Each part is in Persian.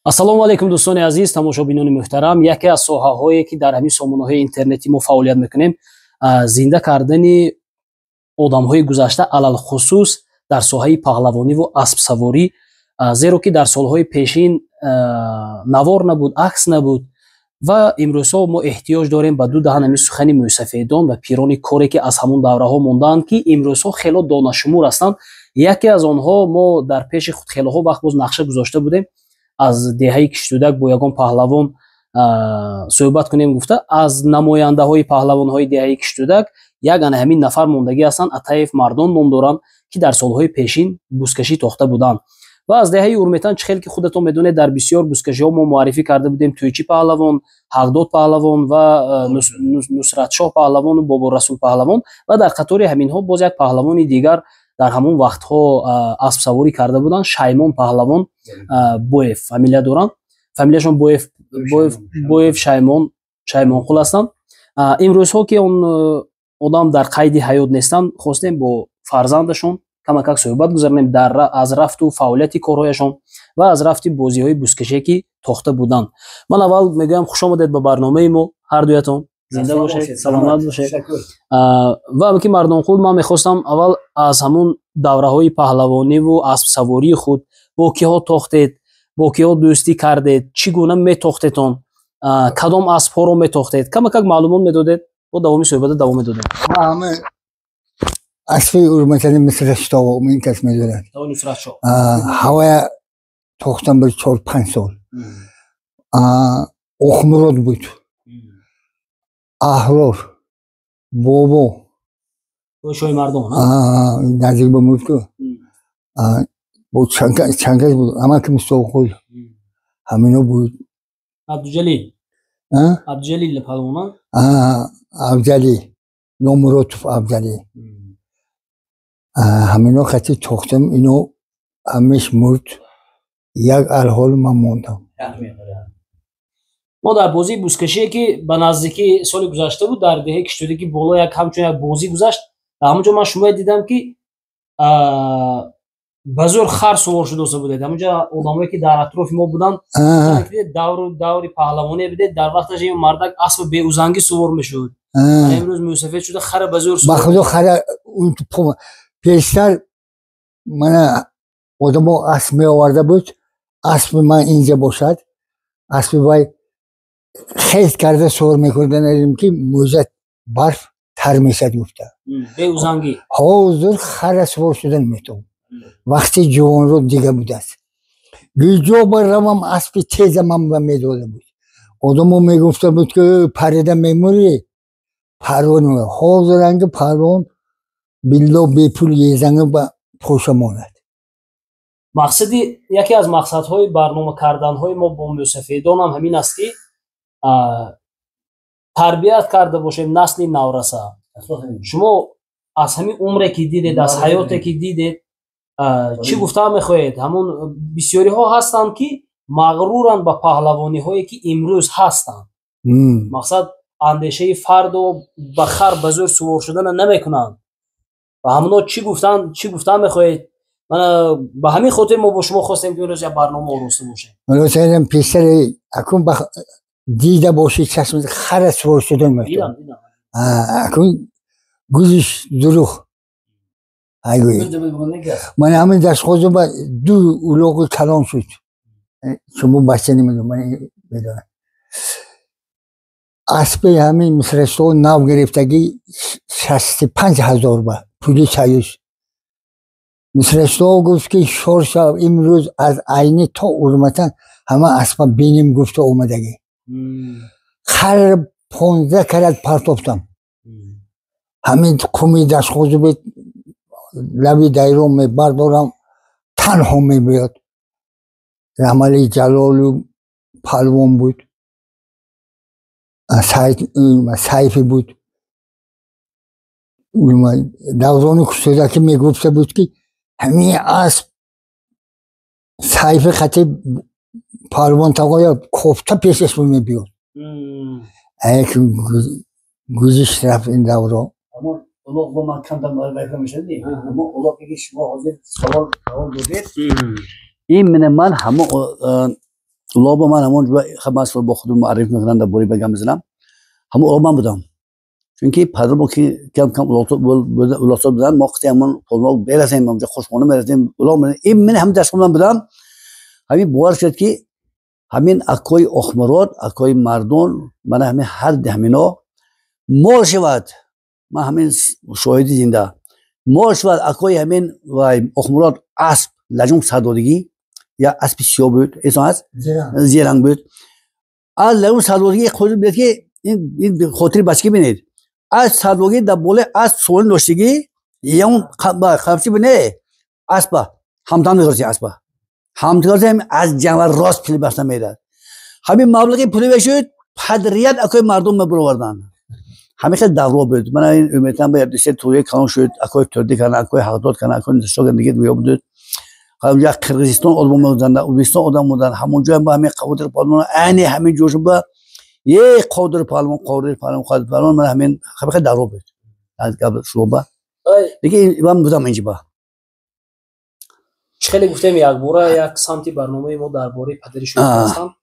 ассалому алайкум дӯстони азиз, тамошобинони муҳтарам. Яке аз соҳаҳое ки дар ҳамин сомонаҳои интернетӣ мо фаъолият мекунем, зинда кардани одамҳои гузашта, алалхусус дар соҳаи паҳлавониву аспсаворӣ, зеро ки дар солҳои пешин навор набуд, акс набуд ва имрӯзҳо мо эҳтиёҷ дорем ба ду даҳан ҳамин сухани мӯсафедон ва пирони коре ки аз ҳамон давраҳо мондаанд, ки имрӯзҳо хело донашумур ҳастанд. яке аз онҳо мо дар пеши худ хелоҳо вақт боз нақша гузошта будем аз деҳаи Киштӯдак бо ягон паҳлавон суҳбат кунем гуфта, аз намояндаҳои паҳлавонҳои деҳаи Киштӯдак як ана ҳамин нафар мондагӣ ҳастанд. Атаев Мардон ном доранд, ки дар солҳои пешин бузкашӣ тохта буданд. ва аз деҳаи Урметан чӣ хел ки худатон медонед, дар бисёр бузкашиҳо мо муаррифӣ карда будем. Тӯйчӣ паҳлавон, Ҳақдод паҳлавон ва Нусратшоҳ паҳлавону Бобуррасул паҳлавон ва дар қатори ҳаминҳо боз як паҳлавони дигар дар ҳамон вақтҳо аспсаворӣ карда буданд. Шаймон паҳлавон Боев фамилия доранд. Фамилияшон Боев Шаймонқул ҳастанд. имрӯзҳо ки он одам дар қайди ҳаёт нестанд, хостем бо фарзандашон камакак суҳбат гузаронем аз рафту фаъолияти корҳояшон ва аз рафти бозиҳои бузкашие ки тохта буданд. Ман аввал мегӯям хушомадед ба барномаи мо ҳардуятон. Зинда бошед, саломат бошед. ва ки Мардонқул, ман мехостам аввал аз ҳамон давраҳои паҳлавониву аспсавории худ бо киҳо тохтед, бо киҳо дӯстӣ кардед, чӣ гуна метохтетон, кадом аспҳоро метохтед, камакак маълумот медодед, бо давоми суҳбата давом медодем. ҳама аспи урматани Нусратшоҳ мин кас медонад. ҳавая тохтам бир 4-5 сол. Охмурод буд, Аҳрор, Бобо шои Мардон наздик ба мурку бо чангаз буд, амаки Мустафоқул ҳамино буд. Абдуҷалил паҳлавон, Абдали Номуродов Абдали ҳамино хати тохтам, ино ҳамеш мурд, як алҳол ман мондам. мо дар бозии бузкашие ки ба наздики соли гузашта буд дар деҳаи Киштӯдаки боло ҳамчун як бозӣ гузашт. Дар ҳамонҷо ман шумое дидам ки ба зӯр хар сувор шуда будед. ҳамонҷо одамое ки дар атрофи мо буданд, даври паҳлавоне бидед, дар вақташ ин мардак асп беузангӣ сувор мешуд. имрӯз мусафед шуда хара ба зӯр ба худо хара пештар мана одамо асп меоварда буд, аспи ман инҷа бошад, аспи вай хелт карда сувор мекардем ки мӯза барф тар мешад гуфта. Беузангӣ. ҳозир хара сувор шудан метавон. вақти ҷувонро дига будааст. гиҷо баравам аспи тезамам медода буд. одамо мегуфта буд ки парида мемурӣ, парвон. ҳозир анги парвон билло бепул езанга ба поша монад. мақсади яке аз мақсадҳои барнома карданҳои мо бо мӯсафедон ҳам ҳамин аст ки тарбият карда бошем насли навраса. шумо аз ҳамин умре ки дидед, аз ҳаёте ки дидед, чӣ гуфта мехоҳед? ҳамон бисёриҳо ҳастанд ки мағруранд ба паҳлавониҳое ки имрӯз ҳастанд. мақсад андешаи фарду ба хар ба зӯр сувор шудана намекунанд. ва ҳамоно чӣ гуфта мехоҳед? ба ҳамин хотир мо бо шумо хостем ки имрӯз як барнома ороста бошем. ман пешари акун дида боши чашм хара сувор шудан метавон. акун гузиш дурух ман ҳамин дастхозо ба ду улоғи калон шуд. шумо бача намедонам. аспи ҳамин Нусратшоҳ нав гирифтагӣ 65,000 ба пули союз. Нусратшоҳ гуфт ки шоршав имрӯз аз Айни то Урматан ҳама аспа бинем гуфта омадагӣ. хар 15 карат партофтам. ҳамин қуми дастхозо бед лави дайрон мебардорам, танҳо мебиёд. Рамали Ҷалолу палвон буд, Сайфи буд. даврони Киштӯдаки мегуфта буд ки ҳамин асп Сайфи хати палвон тағоя кофта пешаш мебиёд. гузиш рафт ин давро. улуғ бо ман камтар маърифа мешудем. ҳама улуғе ки шумо ҳозир савол додед, ин ман ҳама لابا من همون خب مسئول با خودم معرفی میکنم در بوری بگم بزنم همون آبان بودم چون که پدر با که کم کم اولاد بودن ما وقتی همون پولماق برسیم اونجا خوشخانه برسیم اولاد این من هم دست من بودم همین باور شد که همین اکوی اخمرات اکوی مردون من همین هر دهمینا مال شود من همین شاهدی زنده مال شود اکوی همین و اخمرات اسب لجنگ سردادگی یا اسب سیاه بود ایسان هست زیرنگ بود از لجنگ سردادگی خود بید که این خاطر بچگی بینید از سردادگی در بالا اسب سوال داشتگی یا اون خبرچی بینه اسب همدان میگرسی اسب همدان از جنور راست پلی بستن میداد همین مبلغی پولی بشود پدریت اکوی مردم مبروردن همین خیلی دورا بود من این امیدم باید دیشه توی کانون شد اکوی تردی کنه اکوی حقداد کنه اکوی نشاگ دیگه دویا بود همونجا قرقیزستان آدم بودن اوزبکستان آدم بودن همونجا هم با همین قادر پارلمان عینی همین جوش با یه قادر پارلمان من همین خیلی دورا بود از قبل شروع با دیگه من بودم اینجا با خیلی گفتم یک بوره یک سانتی برنامه ما درباره پدری شما هستم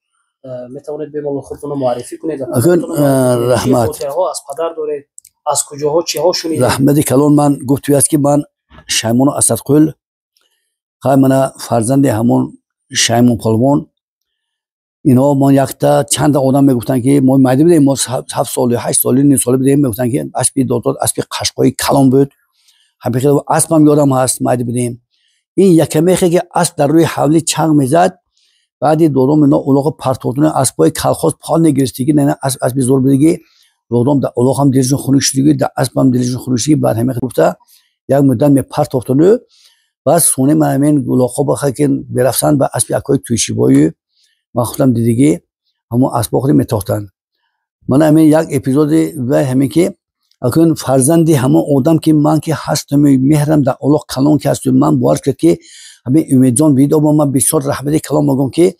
میتوانید به ما خودتون معرفی کنید رحمت از پدر دارید از کجاها چی ها شنیدید رحمت کلان من گفت است که من شایمان اسدقل خواهی من فرزند همون شایمان پالوان اینا ما یکتا چند آدم میگفتن که ما مایده بدیم ما 7 سالی 8 سالی 9 سالی بدیم میگفتن که اسبی داداد اسبی قشقایی کلان بود همین خیلی اسبم یادم هست مایده بدیم این یکمی که اسب در روی حولی چنگ میزد بعدی دوم اینا اولاغ پرتوتون اسبای کلخاص پال نگرفتگی نه اسب زور بدگی دوم در اولاغ هم دلشون خونشتگی در اسب هم دلشون خونشتگی بعد همین گفته یک مدت می پرتوتون بعد سونه من همین اولاغ بخواد که برفتن به اسب اکوی تویشیبایی ما خودم دیدگی همون اسب خودی میتاختن من همین یک اپیزود و همین که اکن فرزندی همون آدم که من که هستم مهرم در اولاغ کلان که هستم من باور کرد که همین امیدجان ویدیو با من بسیار رحمت کلام میگم که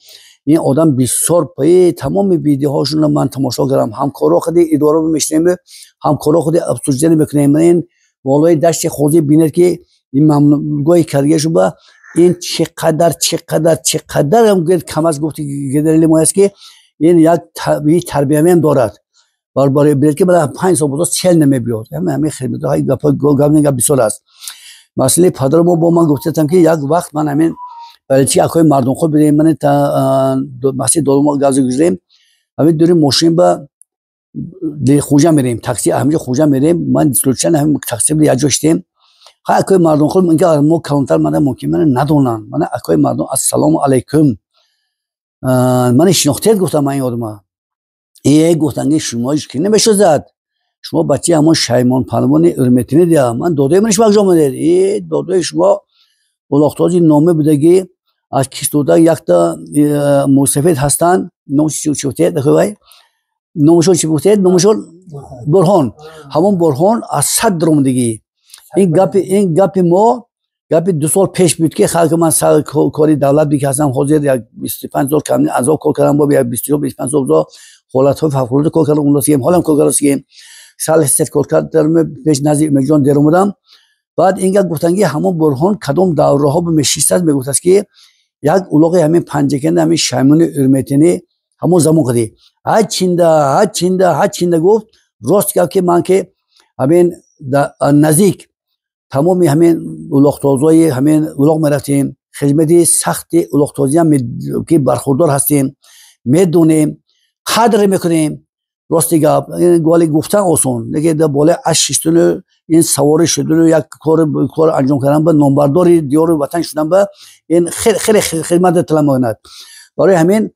این آدم بسیار پای تمام ویدیوهاشون من تماشا کردم همکارا خود اداره میشنیم همکارا خود ابسوزنی میکنیم این والای دشت خوزی بینید که این ممنوعی کاریش با این چقدر هم کم از گفتی گدرلی ما است که این یک تربیه هم دارد بار بیر که بعد 5 سال بود 40 نمیبیاد همین خدمت های گپ بسیار است مسئله پدر ما با من گفتم که یک وقت من همین بلچی اکوی مردم خود بدیم من تا مسجد دولما گاز گذاریم همین دوریم ماشین با خوجا میریم تاکسی همینجا خوجا میریم من سلوچن همین تاکسی بلی اجاشتیم ها اکوی مردم خود میگه ما کانتر من ممکن من ندونن من اکوی مردم السلام علیکم من شناختید گفتم من یادم گفتن که شما که نمیشه زد شما بچه همون شایمان پالوان ارمتینی دیا من داده منش مگه آمدید داده شما اولاختازی نامه بدگی از کیستودا یک تا موسفید هستن نوشی چوتید دخوای نوشون چی بودید نوشون برهان همون برهان از صد درمدگی این گپ ما گپ 2 سال پیش بود که خلق من سر کاری دولت بی که هستم حاضر یک 25 سال کامل از کار کردم با 25 سال حالت های فوق‌العاده کار کردم اون سیم حالم کار کردم سال هست کار کردم پیش نزدیک میلیون درم بودم بعد اینجا گفتن که همون برهان کدام دوره ها به مشیست میگفت است که یک اولاغ همین پنجکند همین شایمان ارمتینی همون زمان قدی هچینده گفت راست گفت که من که همین نزدیک تمام همین اولاغ تازای همین اولاغ میرفتیم خدمت سخت اولاغ تازی هم که برخوردار هستیم میدونیم قدر میکنیم راستی گفت این گوالی گفتن آسان دیگه در بالا از شیشتون این سواری شدن یک کار انجام کردن به نامبرداری دیار وطن شدن به این خیلی خدمت طلب برای همین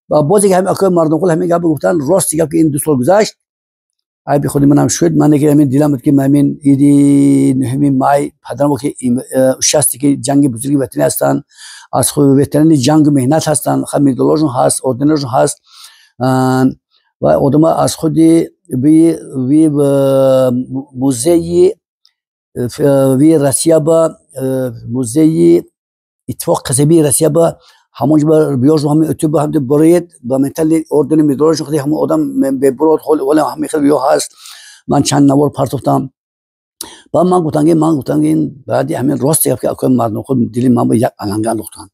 بازی که همین اکوی مردم خود همین گپ گفتن راستی گفت که این 2 سال گذشت ای بی خودی منم شد من دیگه همین دیلم بود که همین ایدی 9 مای پدرم که شستی که جنگ بزرگی وطنی هستن از خود وطنی جنگ مهنت هستن خمی دلارشون هست اردنشون هست و آدم از خودی وی موزه وی رسیا با موزه اتفاق قصبی رسیا با همونج بر بیاج و همین اتوب هم برید با منتل اردن میدارش خودی همون آدم به برات خال ولی همین خیلی هست من چند نوار پرتفتم با من گفتم که این بعدی همین راستی که اکوی مردم خود دیلی من با یک علنگان گفتم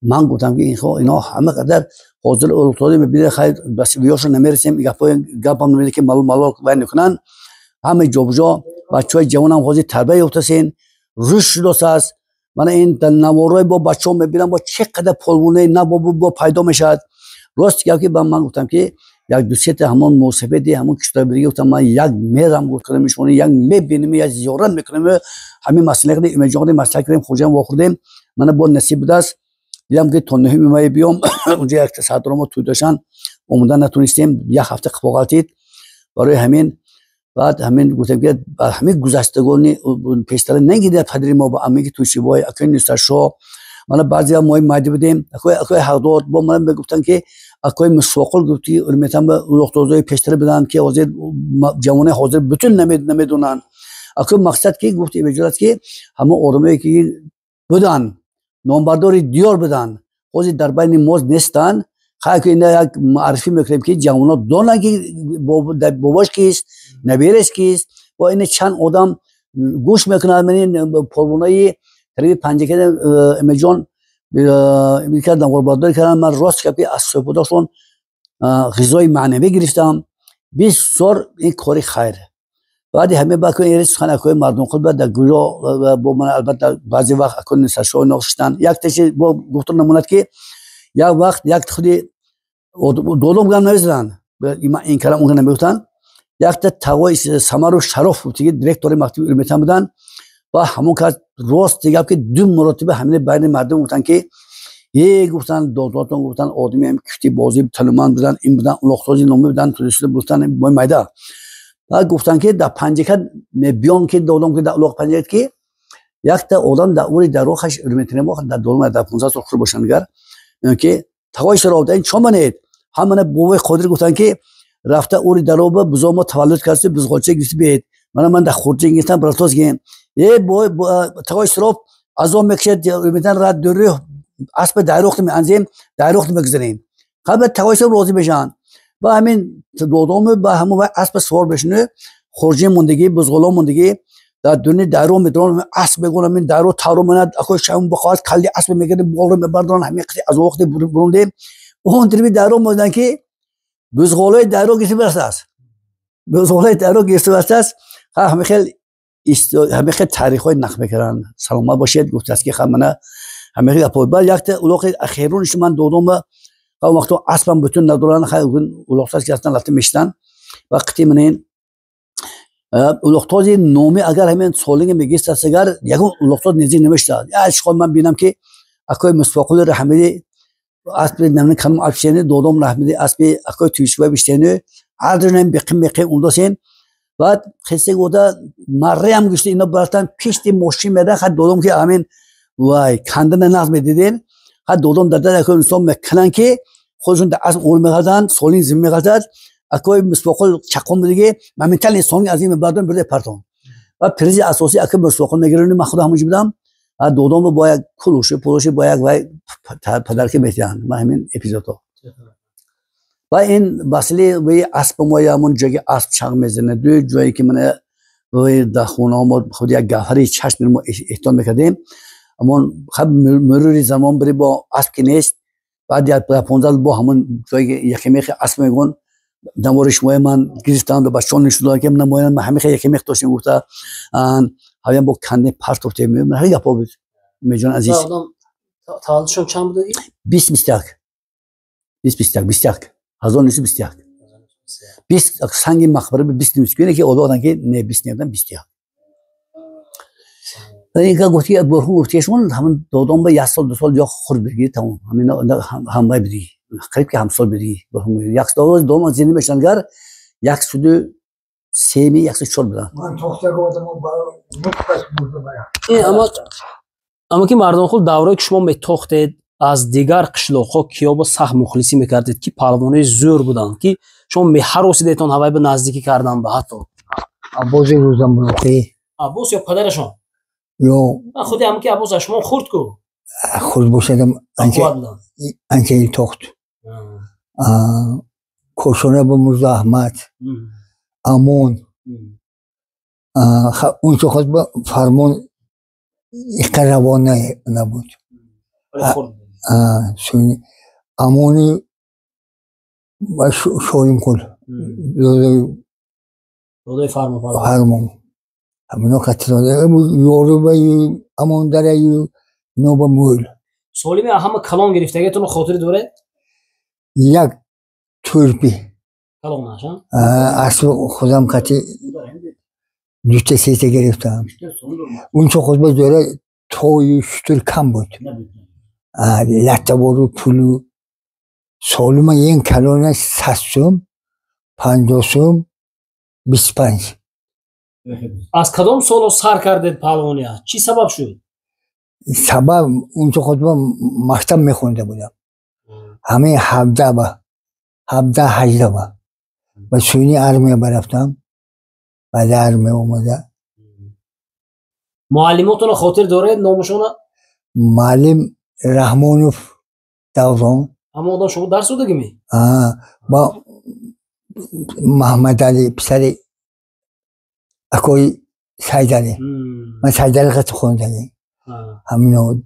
من گفتم که اینا همه قدر حاضر اولتادی میبینه خیر بس ویاشو نمیرسیم گپام نمیده که مالو وای نکنن همه جابجا بچهای جوان هم حاضر تربیت یافته‌اند رشد است من این نوارای با بچه‌ها میبینم با چقدر پولونه نه با پیدا میشد راست که من گفتم که یک دو سه تا همون موسیقی همون کشتاری گفتم من یک میرم گفتم میشونه یک میبینیم یک زیارت میکنیم همین مسئله که ایمیجانی مسئله کردیم خوجم واخوردیم من با نصیب دست دیدم که تا نه ماه بیام اونجا یک ساعت رو ما تو داشتن اومدن نتونستیم یک هفته خواهید برای همین بعد همین گفتم که همین گذشتگان پیشتر نگیده پدری ما با امی که تو شیوای اکن نیستشو من بعضی ما مایده بدیم اکوی حقدار با من میگفتن که اکوی مسواقل گفتی میتونم به دکترای پیشتر بدن که حاضر جوانه حاضر بتون نمیدونن اکوی مقصد که گفتی وجود که همه آدمایی که بدن نامبرداری دیار بدن حاضر در بین موز نیستن خواهی که اینا یک معرفی میکنیم که جوانا دانن که باباش کیست نبیرش کیست با این چند آدم گوش میکنن من پربونای تریبی پنجه که امیجان میکردن غرباتداری کردن من راست که از صحبتاشون غذای معنوی گرفتم 20 سال این کاری خیره بعد همه با که ایرس خانه کوی مردم خود بعد در گویا با من البته بعضی وقت اکن نساشو نقشتن یک تیشه با گفتن نموند که یک وقت یک خودی دولم گم نویزدن این کلام اونها نمیگفتن یک تا توای سمر و شرف بود که دیرکتوری مکتب علمیتان بودن و همون که راست دیگه که دو مرتبه همین بین مردم گفتن که یه گفتن دولتون گفتن آدمی هم کشتی بازی تلمان بودن این بودن لختازی نامی بودن توریست بودن با مایده بعد گفتن که در پنجه بیان که دولم که در لخت پنجه که یک تا آدم در اوری در روخش علمیتونه ما در دولم در 15 سال خور باشن گر که توای شراب این چه منید همه بوی خودی گفتن که رفته اوری در رو بزا ما تولد کردیم بزغالچه گرفتی بید من در خورجه گرفتم براتوز گیم یه بوی توای شراب از اون میکشد میتن رد دوری اسب دایرخت میانزیم دایرخت میگذاریم قبل توای شراب روزی بشن با همین دودوم با همون اسب سوار بشنه خورجه موندگی بزغالا موندگی در دنیا دایرو میدرون اسب بگونم این دایرو تارو مناد اخو شام بخواد کلی اسب میگیره بول رو میبردن همین از وقت برونده اون دربی دایرو موندن که بزغالای دایرو گیسی برساس بزغالای دایرو گیسی برساس همه خیلی تاریخای نقل میکردن سلامت باشید گفت است که خمنه همه خیلی اپول بعد یک اولوق اخیرونش من دودوم قوم وقتو اسبم بتون ندارن خیلی اولوقات که اصلا لطمه میشتن وقتی من این اولوقتازی نومی اگر همین سولینگ میگیست است اگر یکون اولوقتاز نیزی نمیشته یا اشخاص من بینم که اکوی مسواقل رحمدی اسب نمونه کم افشینی دودوم رحمدی اسب اکوی تویشوه بیشتینه عردنم بقیم اونداسین بعد خیلی گودا مره هم گشتی اینا براتن پیشتی موشی میده خد دودوم که همین وای کندن ناز میدیدین خد دودوم داده اکوی انسان میکنن که خودشون در اسب اول میگردن سولینگ زمین میگردن اکوی مسواقل چقوم دیگه من میتونم سونگ از این بعدن برده پرتون و پریزی اساسی اکوی مسواقل میگیرن من خودم همونجا بودم دودوم با یک کلوشه پولوشه با یک وای پدر که میتونن من همین اپیزودو و این مسئله وی اسب ما همون جایی اسب چنگ میزنه دو جایی که من وی در خونه ما خود یک گوهری چشم ما احتمال میکردیم اما خب مروری زمان بری با اسب که نیست بعد یک 15 با همون جایی یکی میخ اسب میگن دمارش ما من گرفتم و بچه‌ها نشون که من همه یکی میخ داشتیم گفته همین با کنده پرتو تیم من هیچ گپا بود میجان عزیز تولدشون چند بود 21 20 سنگ مقبره به 20 مسکینه که اولادن که نه 20 نمیدن 21 این که گفتی برخون گفتیشون همون دادم به 1 سال 2 سال جا خورد بگی تمام همین هم بدی قریب که هم سال بدی برخون یک سال دوم زنده بشنگر یک سود سیمی یک سال بدن من توخته گفتم با نقطه بود اما که مردم خود دوره که شما میتاختید از دیگر قشلاق‌ها کیا با سخت مخلصی میکردید که پهلوانای زور بودن که شما می‌حراسیدتون هوای به نزدیکی کردن به حتی عباس روزم بروخی عباس یا پدرشون یا خودی هم که عباس شما خورد کو خود باشدم انچه این تخت کشونه به موزه احمد امون اون چه خود به فرمون اقروانه نبود سونی امونی و شویم کل دادای فرمان فرمان همینا قطع داده یورو به امون داره اینو به مول سالی می همه کلام گرفتگیتون خاطر داره یک تورپی کلام نشان اصل خودم قطع دوسته سیته گرفتم اون چه خود داره توی شتر کم بود لطه برو پولو سالو من این کلانه 60 50 25 از کدام سال سر کردید پهلوانی چی سبب شد سبب اون چه خود من مکتب میخونده بودم همه 17 با 17 18 با و سونی ارمیه برفتم بعد ارمیه اومده معلماتون خاطر داره نامشون معلم رحمانوف دوران اما آدم شما درس داده می با محمد علی پسر اکوی سیدلی من سیدلی قطع خوندنی همینو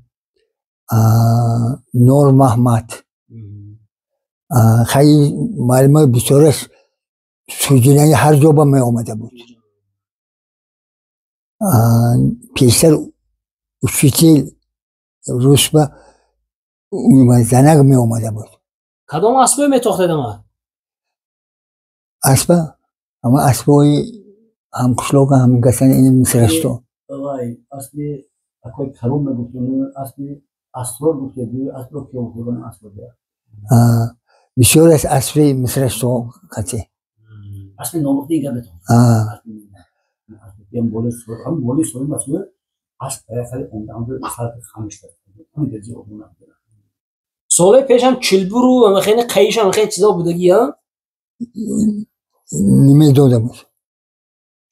نور محمد خیلی معلمای بسیارش سوجینه هر جا با می آمده بود پیشتر اوشیتیل روش با زنگ می آمده بود کدام اسبه می تاخته دمه اسبه اما اسبای همکشلوک هم گسن این میسرشتو اصلی اکوی کروم میگفتن اصلی اسرار گفته بود اسرار که اون اسرار بسیار از اسبی میسرشتو قطعی اصلی نامختی اینگه بتون یم بولی سوی هم بولی سوی مسئول اسب خیلی اونده ساعت 5 همین درجه اون سال پیش هم چلبرو و خیلی قیش هم خیلی چیزا بودگی ها نمیدونه بود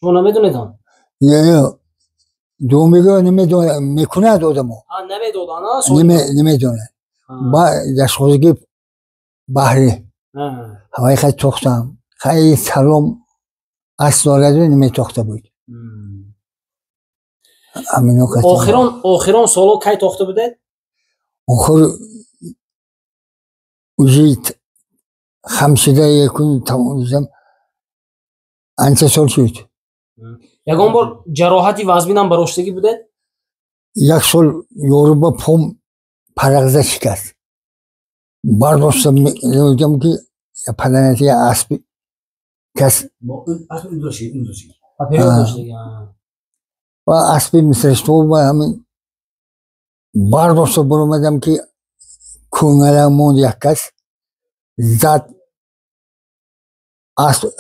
شما نمیدونید یا دو میگه نمیدونه میکنه دادمو نمیدونه با دستخوزگی بحری هوای خیلی تختم خیلی سلام اصلاله نمیتخته بود آخران سالو کی تخته بوده؟ آخر وجید خمسده یکون تموزم انچه سال شد یکان بار جراحتی وزمین هم براشتگی بوده؟ یک سال یوروبا پوم پرغزه شکست برداشتم نمیدونم که پدنتی اسبی کس و اسبی مثلشتو و همین برداشتم برامدم که کنگره موند یک کس زد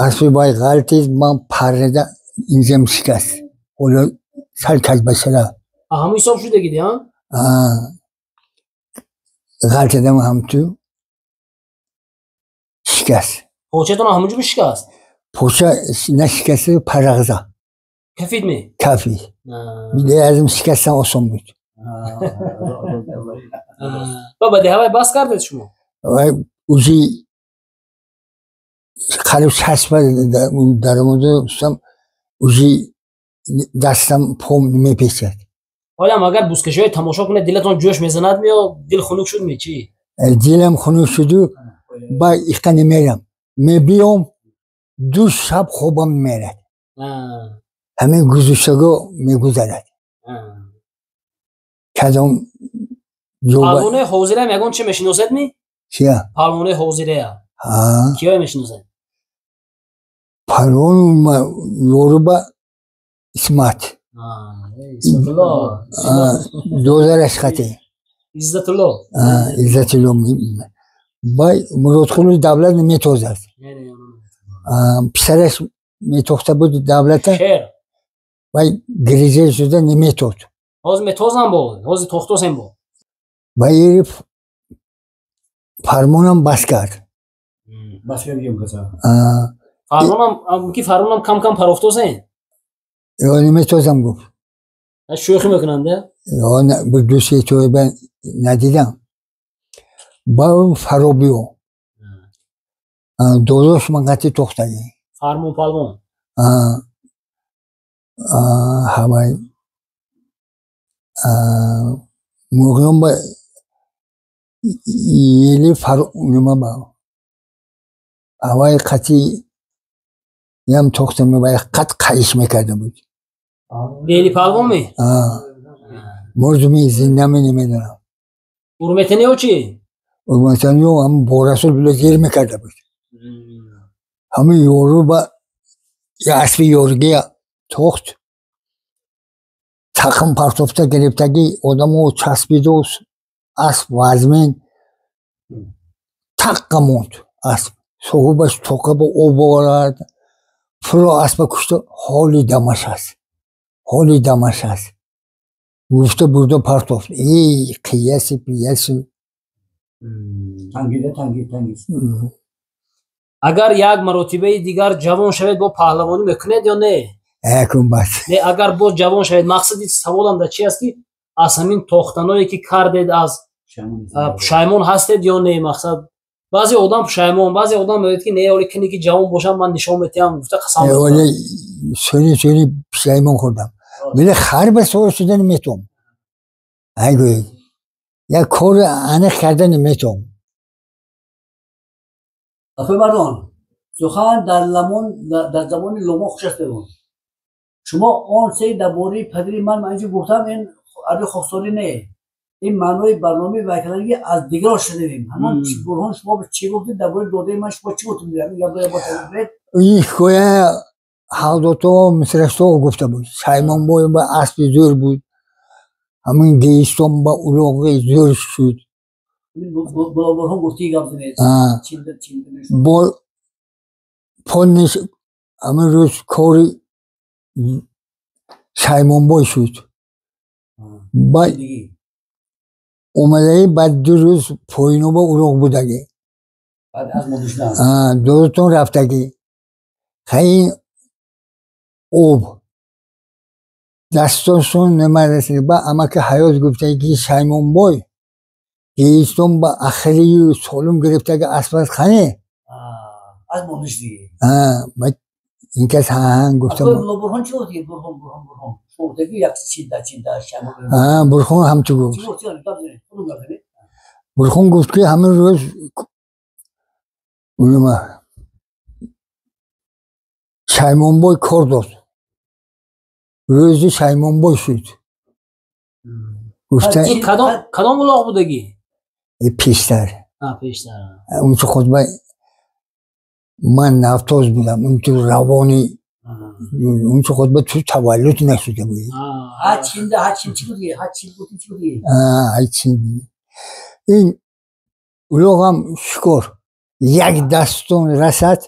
اسبی بای غلطی من پرده اینجام شکست حالا سر کج بسره همون حساب شده گیدی ها؟ غلطه دم هم تو شکست پوچه تون همونجا به شکست؟ پوچه نشکسته پرغزه کفید می؟ کفی بیده ازم شکستم آسان بود بابا ده هوای بس کرده شما؟ اوزی خلیب چسبه در مورد اوزی دستم پوم نمیپیچد حالا اگر بوسکشی های تماشا کنه دلتون جوش میزند می یا دل خنک شد می چی؟ دلم خنک شد و با ایخته نمیرم میبیام 2 شب خوبم میرد همین گذشتگاه میگذرد کدام پروانه حوزیره هم یکان چه میشناسد می؟ چیه؟ پروانه حوزیره کیای میشناسد؟ پروانه یوروبا اسمت دوزار اشخطی عزت الله عزت الله بای مراد خلو دولت نمیتوزد پسرش میتوخته بود دولت شهر بای گریزه شده نمیتود هاز میتوزم بود هاز توختوس هم بود بای فرمانم بس کرد بس کردیم کسا فرمانم کم پروفتوس هم یا نمیتوزم گفت شوخی میکننده یا به دوستی توی من ندیدم با فرابیو دوزاش من قطعی توختگی فرمون پالمون همه موقعیم با یلی فرابیو با هوای قطعی هم تخت میباید قط قیش میکرده بود بیلی پالومی مرزمی زنده می نمیدونم ورمتنی او چی ورمتنیو هم بورسول بلا گیر میکرده بود همه یورو با یه اسب یورگی تخت تقم پرتوفته گرفتگی آدمو چسبید و اسب وزمین تقم موند اسب صحبش توقع با او بارد پلو اسب کشته حالی دمش هست حالی دمش هست گفته برده پرتوفت ای قیاسی پیاسی تنگید اگر یک مرتبه دیگر جوان شوید با پهلوانی میکنید یا نه یکم بس نه اگر باز جوان شوید مقصدی سوالم در چی است که از همین تختانایی که کردید از پشیمون هستید یا نه مقصد بعضی آدم پشیمون بعضی آدم میگه که نه ولی کنی که جوان باشم من نشون میدم گفته قسم ولی سونی پشیمون خوردم ولی خر به سور شدن میتونم اگه یک کار انخ کردن میتونم آخه مردان سخن در زمان لوما خوش است بگون شما آن سه درباره پدری من اینجا گفتم این عربی خواستاری نه این معنای برنامه وکلایی از دیگر شنیدیم همان برهان شما چی گفتید درباره داده من شما چی گفتید این خواه حالدوتو مثلشتو گفته بود سایمان بوی با اسب زور بود همین گیستم با اولاغی زور شد برهان گفتی گفتید با پانش همین روز کاری سایمان بوی شد بعد اومده بعد 2 روز پایینو با اولاغ بودگی بعد از مدشتن دورتون رفتگی خیلی اوب دستاشون نمارسید با اما که حیات گفته که سایمان بوی گیستم با اخری سالم گرفته که اسبت خانه از مدش دیگه این کس هنگ گفته برهان چی گفتی؟ برهان گفته که یک چینده شما برهان هم تو گفت برهان گفت که همین روز سایمان بوی کار داد روزی سایمان بوی شد گفته کدام اولاغ بودگی؟ پیشتر پیشتر اون تو خود من نفتاز بودم اون تو روانی اون تو خود تو تولد نشده بودی هرچین چی بودی؟ هرچین این اولاغ هم شکر یک دستون رسد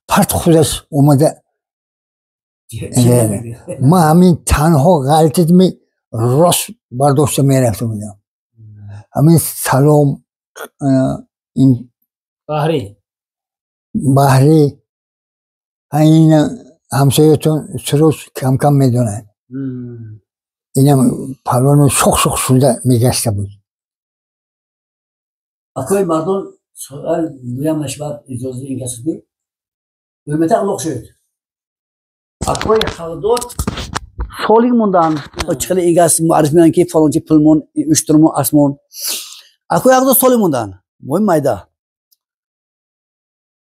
پرت خودش اومده ما همین تنها غلطت می راست برداشته می رفته بودم همین سلام این بحری این همسایتون سروش کم کم میدونن اینم پلوانو شخ شده میگشته بود اکوی مردم سوال دویم نشبت اجازه این کسی دی بهمته اغلاق شد اکوی خالدات سالی موندن چخیلی این کسی معرف میدن که فلانچی پلمون اشترمون اسمون اکوی اغلاق سالی موندن مهم مایده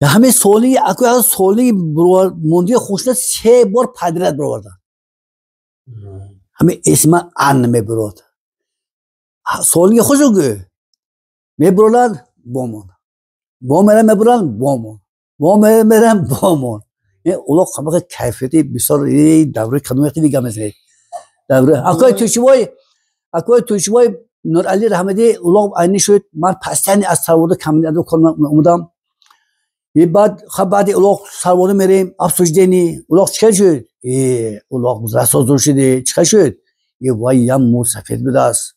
همه سالی اکوی اغلاق سالی موندی خوشنه 3 بار پدرت بروردن همه اسم ان میبرود سالی خوشو گه میبرولن بامون میبرولن بامون این اولاغ خمق کیفیتی بسیار دوره کنویتی دیگه مثل دوره اکوی توشیوای نور علی رحمدی اولاغ اینی شد من پستانی از سرورده کمیدن کنم اومدم یه بعد اولاغ سرورده میریم افسوجدنی اولاغ چکر شد اولاغ رسازور شده چکر شد یه وای یم مور سفید بده است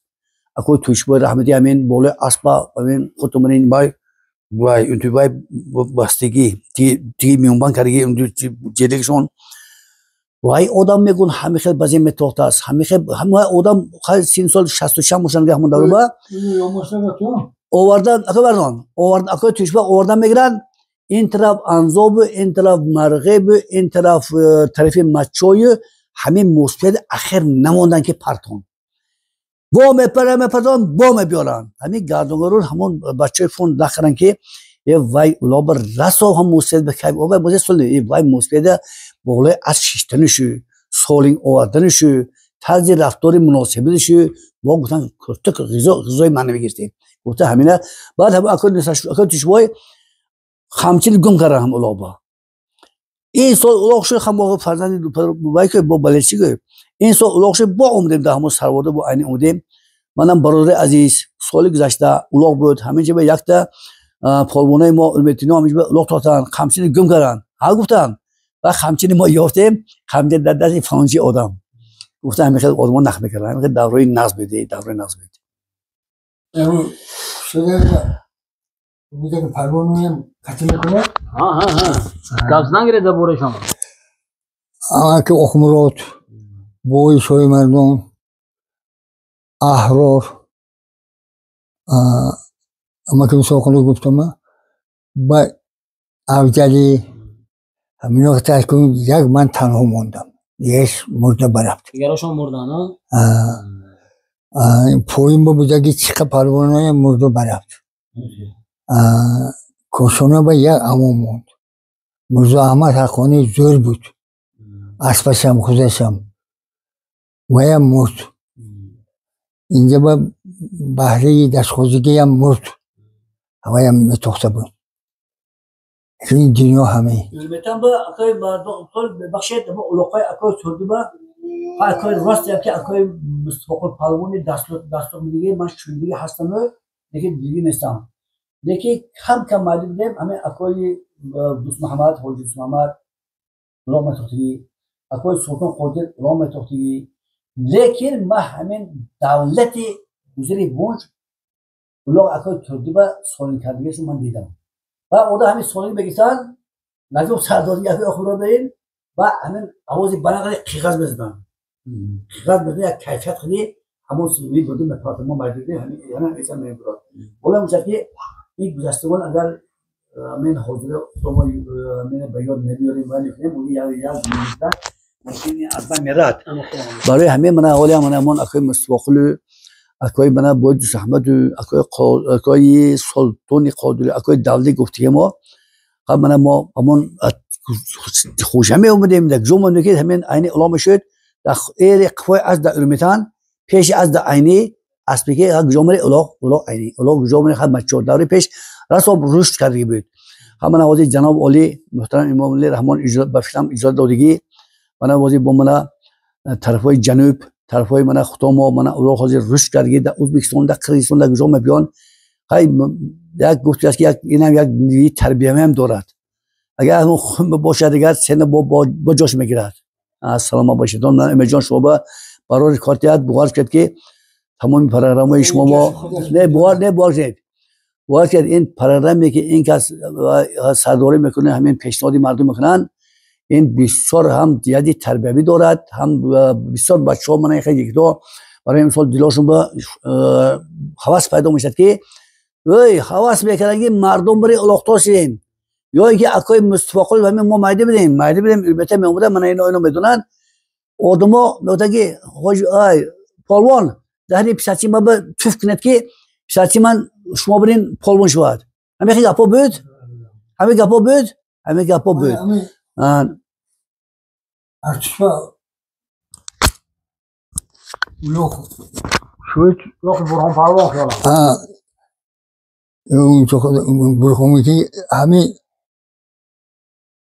اکوی توشیوای رحمدی همین بوله اسبا همین خودمونین وای اون توی وای بستگی تی میونبان کردی اون جلیشون وای آدم میگن همه خیلی بازی میتوخت است همه آدم خیلی 3 سال 66 مشن که همون دارو با آوردن اکوی توشیوای آوردن میگرن این طرف انزاب این طرف مرغب این طرف مچوی همین مصفید اخیر نموندن که پرتون با میپرن با میبیارن همین گردنگارون همون بچه فون نخرن که یه وای اولابر رسو هم موسید بکیم او وای موسید سولی یه وای موسید بالا از شیشتنشو سولینگ آوردنشو طرز رفتار مناسبشو با گفتن کرتک غذای من نمیگیرتیم گفته همینه بعد هم اکل نساش اکل تشوای خامچین گم کرده هم اولابا این سال اولابش هم با فرزندی وای که با بالچی گفت این سال اولابش با اومدیم ده همون سرورده با عین اومدیم منم برادر عزیز سال گذشته اولاب بود همین جبه یک تا پالوانای ما المتینو همیشه به اولاب تاتن خامچین گم کردن ها گفتن و خامچین ما یافتیم خامچین در دست فرانسی آدم گفتن همین خیلی آدمان نخ میکردن همین خیلی دوره نصب بده دوره نصب بده امروز شده بوده که پروانه کتی میکنه ها قبض نگیره بوره شما اما که اخمرات بوی شوی مردم احرار اما که ساخنه گفتم با افجلی همین وقت از کنیم یک من تنها موندم یکش مرده برفت دیگراشون مردن ها پویم با بوده که چیخ پروانه مرده برفت کشونه با یک امام موند مرزا احمد حقانی زور بود اسبشم خوزشم و مرد اینجا با بحری دستخوزگی هم مرد همه هم میتوخته بود این دنیا همه البته با اکای مردم کل بخشید با علاقه اکای سردی با اکای راست هم که اکای مستقل پالوانی دست میگه من شوندی هستم لیکن دیگه نیستم لیکن کم معلوم بودم همه اکای دوست محمد حاجی دوست محمد غلام تختگی اکای سلطان قادر غلام تختگی لیکن ما همین دولت گذری بونج اولو اکای تردی با سالین کردگیش من دیدم و اودا همین سالین بگیسن نجوم سرداری اکای اخورا بین و همین آوازی بناقلی قیغاز بزدن قیغاز بزدن یک کیفیت خیلی همون سوی بودیم به پارتمان مجددی همین ایسان نمیبرد اولا مشکل که این گذشتگان اگر من حضور شما من بیان نمیاریم و نکنیم اون یا میزدن ممکن از من میرد برای همه من اولی من اکای مستوقل اکای من باید دوست احمد اکای سلطان قادر اکای دولتی گفتی ما قبل من ما همون خوشمه اومدیم در جمعه که همین عینی علامه شد در ایر قوی از در ارمیتان پیش از در عینی اسپیکه ها جمعه اولو عینی اولو جمعه خد مچور دوری پیش رسم رشد کرده بود همون آوازی جناب علی محترم امام علی رحمان اجازه بفرستم اجازه دادگی من آوازی با من طرفای جنوب طرفای من خطام و من اولو خواهی رشد کرده در ازبکستان در قرقیزستان در جمعه بیان خیلی یک گفتی است که اینم یک نیروی تربیه هم دارد اگر اون خون باشه دیگر سن با جاش میگیرد سلام باشه دون امجان شما برای کارتیات بغارش کرد که تمام پروگرام‌های شما نه بغار کرد این پروگرامی که این کس سرداری میکنه همین پیشنهادی مردم میکنن این بسیار هم زیادی تربیتی دارد هم بسیار بچه‌ها من خیلی یک دو برای امسال دلشون با حواس پیدا میشد که حواس میکنن که مردم برای الاختاشین یا اینکه اکای مستفاقل همین ما مایده بدیم البته میومدن من اینو میدونن آدما میگفتن که پالوان دهنی پیشاتی ما به توف کند که پیشاتی من شما برین پالوان شود همه خیلی گپا بود همه گپا بود ارتشا لوخ شوید لوخ برهان پالوان خیالم اون تو خود برخومی که همه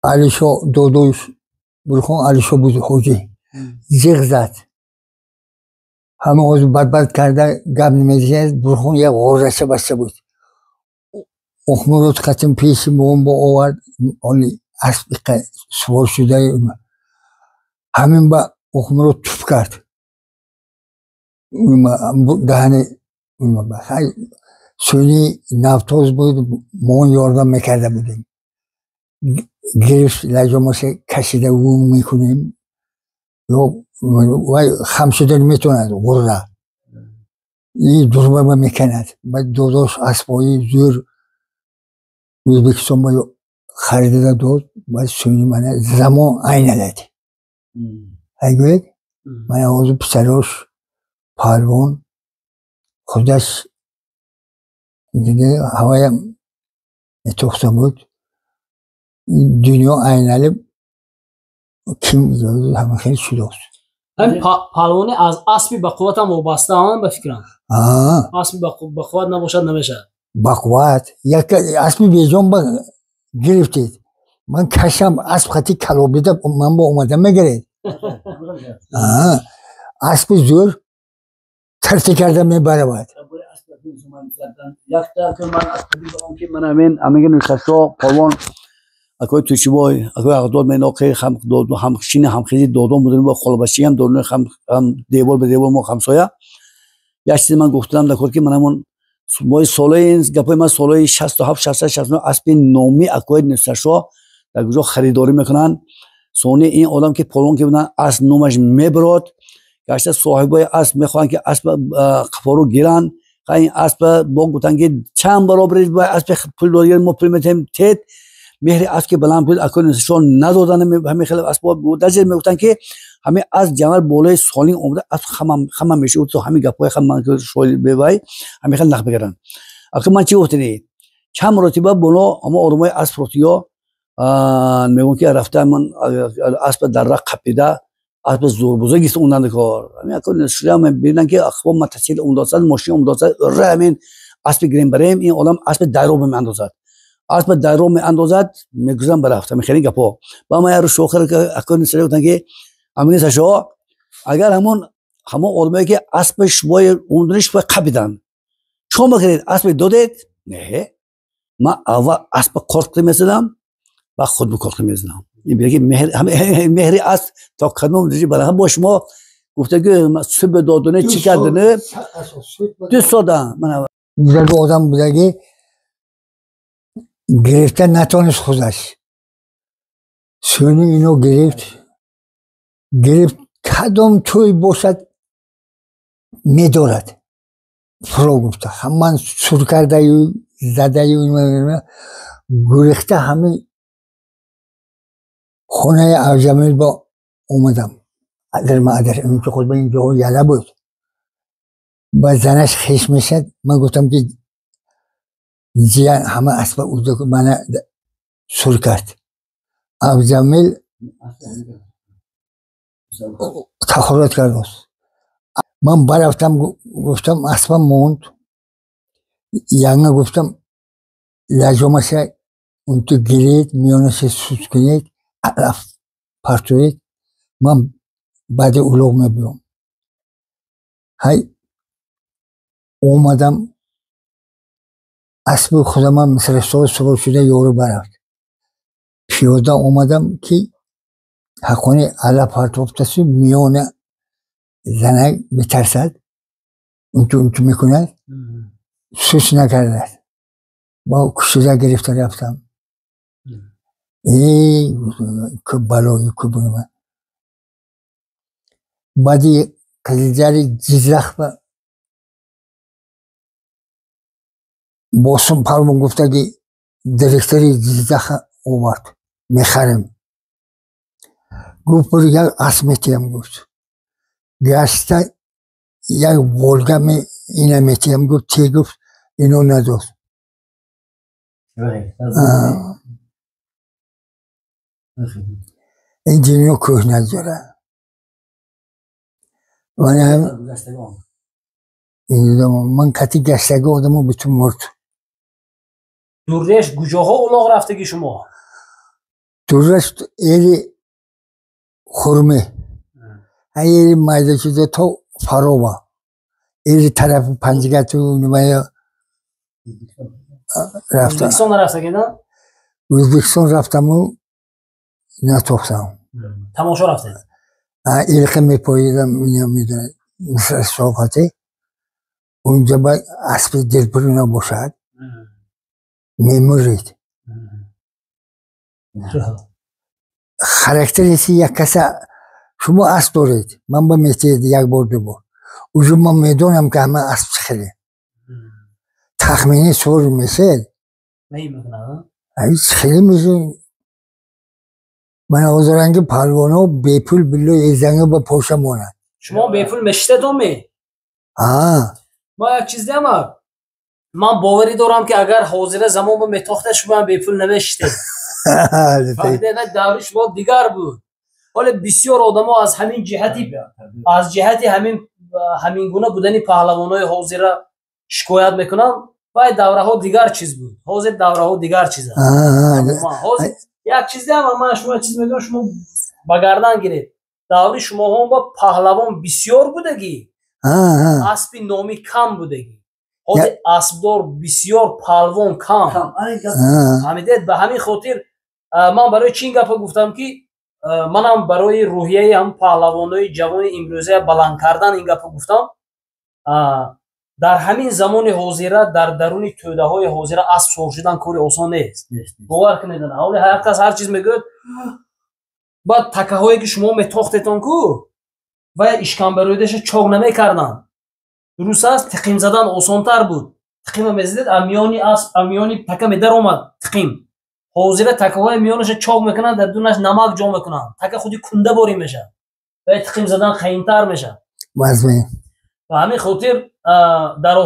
علیشا دودوش برخون علیشا بود خوجی زیغ زد همه از بد کرده گب نمیزید برخون یک غرشه بسته بود اخمرات ختم پیش مون با آورد آنی اسب سوار شده همین با اخمرات توف کرد دهنه سونی نفتاز بود مون یاردم میکرده بودیم گرفت لجاماسه کشیده و میکنیم و خمسه میتوند غره این دربه میکند بعد داداش اسبایی زور ازبکستان با خریده داد بعد سونی من زمان عین داد اگه من آوازو پسراش پالوان خودش دیگه هوایم تخته بود دنیا عینالی کیم همه خیلی شده است. همین پهلوانی از اسبی به قوت هم وابسته هم به فکرم. اسبی به قوت نباشد نمیشه. با قوت یک اسبی بیجان با گرفتید. من کشم اسب خطی کلابیده من با اومدم میگرید. اسب زور ترسی کرده میبره باید. یک تا که من اسبی بگم که من همین نشسته پهلوان اکوی توشی بای اکوی اقداد میناقی هم دو هم شین هم خیلی دو بودن با خلبشی هم دورن هم دیوار به دیوار ما همسایه یک چیزی من گفتم دکتر که من همون مای سالای این گپای من سالای 67 69 اسب نومی اکوی نسشو در کجا خریداری میکنن سونی این آدم که پهلوان که بودن اسب نومش میبرد گشته صاحبای اسب میخوان که اسب قفارو گیرن این اسب با گفتن که چند برابر با اسب پول دادن ما پول میتیم تید مهر اسب که بلند بود اکو نشون ندادن همه خیلی اسباب بود درجه میگفتن که همه از جمال بالای سالین اومده از خمم میشه تو همین گپای خمم که شوی ببای همه خیلی نخ بگیرن اکو من چی گفتنی چند مرتبه بالا اما آرمای اسب روتیا میگن که رفته من اسب در راه قپیده اسب زور بزرگی است اونند کار همین اکو نشون میبینن که اخبار متصل اندازد ماشین اندازد رامین اسب گرین بریم این عالم اسب دایرو به اندازد اسب دایرو می اندازد میگذارم برفتم خیلی گپا با ما یارو شوخر که اکو نسری بودن که امین سشو اگر همون آدمایی که اسبش وای اونش به قبیدن چون بگیرید اسب دودید نه ما اول اسب قرق میزدم و خود به قرق میزدم این میگه مهری اسب تا قدم دیگه برای هم با شما گفته که صبح دادونه چی کردنه دو ساده من بزرگ آدم بودگی گرفته نتونست خودش سونی اینو گرفت کدام توی باشد میدارد فرو گفته همان سور کرده زده گرفته همین خونه اوجمیل با اومدم در مادر اون که خود به اینجا یله بود با زنش خیش میشد من گفتم که جیان همه اسب اوزه که من سور کرد اوجمیل تخورات کرد من برفتم گفتم اسبم موند یعنی گفتم لجامشه اون تو گرید میانش سوز کنید علف پرتوید من بعد اولوغ میبیم های اومدم اسب خودم من مثل سوار شده یورو برفت پیاده اومدم که حقانی علف پرتوب تسی میانه زنگ بترسد اون تو میکند سوس نکرده با کشیده گرفته رفتم که بلایی که بونم بعدی کلیجاری جیزرخ با باسم پرمون گفته که درکتری جیزرخ اومد میخرم گفت برو یک اسمتیم گفت گشته یک بولگه اینه میتیم گفت چی گفت اینو نداد این جنیو کوه نداره من کتی گشتگاه آدمو بتون مرد دورش کجاها اولاغ رفتگی شما؟ دورش ایلی خورمه ایلی مایده شده تا فروبا ایلی طرف پنجگتو نمایه رفتم اوزبکستان رفته کدن؟ اوزبکستان رفتم و نتوختم تماشا رفته؟ ایلقه میپاییدم میدونه مثل صحبته اونجا باید اسب دلبرونه باشد میمورید خرکتریسی یک کسی شما اسب دارید من با میتید یک بار دو بار اوجا من میدونم که همه اسب خیلی تخمینی سور میشه خیلی میشه من آزارنگ پروانه بیپول بلو ایزنگه با پاشمونه شما بیپول مشته دومی؟ ما یک چیز دیم من باوری دارم که اگر حاضر زمان با متاخته شما به پول نوشته فهمیده دوری شما دیگر بود. حالا بسیار آدما از همین جهتی همین گونه بودن پهلوانای حاضر شکایت میکنن و دوره ها دیگر چیز بود. حاضر دوره ها دیگر چیزه. یک چیزی هم من شما چیز میگم شما با گردن گیرید. دوری شما هم با پهلوان بسیار بودگی. اسب نامی کم بودگی. حاضر اسبدار بسیار پهلوان کم. فهمیدید؟ به همین خاطر من برای چین گپا گفتم که منم برای روحیه هم پهلوانای جوان امروزه بلند کردن این گپا گفتم. در همین زمان حاضره در درون توده های حاضره اسب سوار شدن کاری آسان نیست. باور کنید نه. حالا هر کس هر چیز میگه بعد تکه هایی که شما میتاختتون کو و اشکمبرودش چاق نمیکردن. درست است تقیم زدن آسان تر بود. تقیم میزدید امیانی اسب امیانی تکه میدر اومد تقیم. حاضره تکه های میانش چاق میکنن در دونش نمک جا میکنن. تکه خودی کنده باری میشه. و تقیم زدن خیمتر میشه. مزمین. و همین خاطر در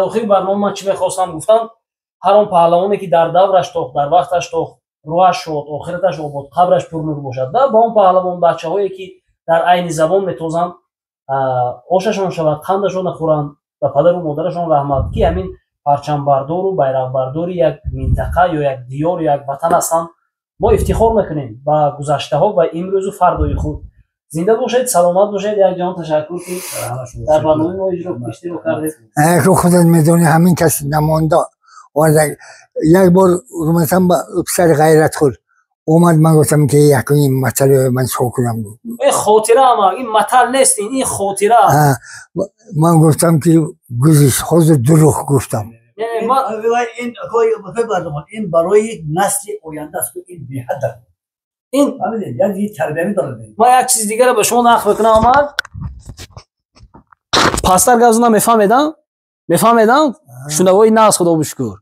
آخر برنامه من چی میخواستم گفتم هر اون پهلوانی که در دورش تاخت در وقتش تاخت روحش شد آخرتش آباد قبرش پرنور باشد با اون پهلوان بچه هایی که در عین زبان میتوزن آششون شود قندشون نخورن و پدر و مادرشون رحمت که همین پرچم بردار و بیرق بردار یک منطقه یا یک دیار یا یک وطن هستن. ما افتخار میکنیم با گذشته ها و امروز و فردای خود. زنده باشید، سلامت باشید. یک جان تشکر که در برنامه ما اجرا بیشتر کردید. تو خودت میدونی همین کسی نمانده یک بار مثلا با افسر غیرت خور اومد من گفتم که یکونی مطلب من شو کنم بود. این خاطره اما این مطلب نیست این خاطره. من گفتم که گوزش خود دروغ گفتم. این برای نسل آینده است که این بی‌حد این یعنی تربیتی داره. ما یک چیز دیگه به شما نقل بکنم آمد. پاستر گازونا میفهمیدم شنوای ناس خدا بشکر.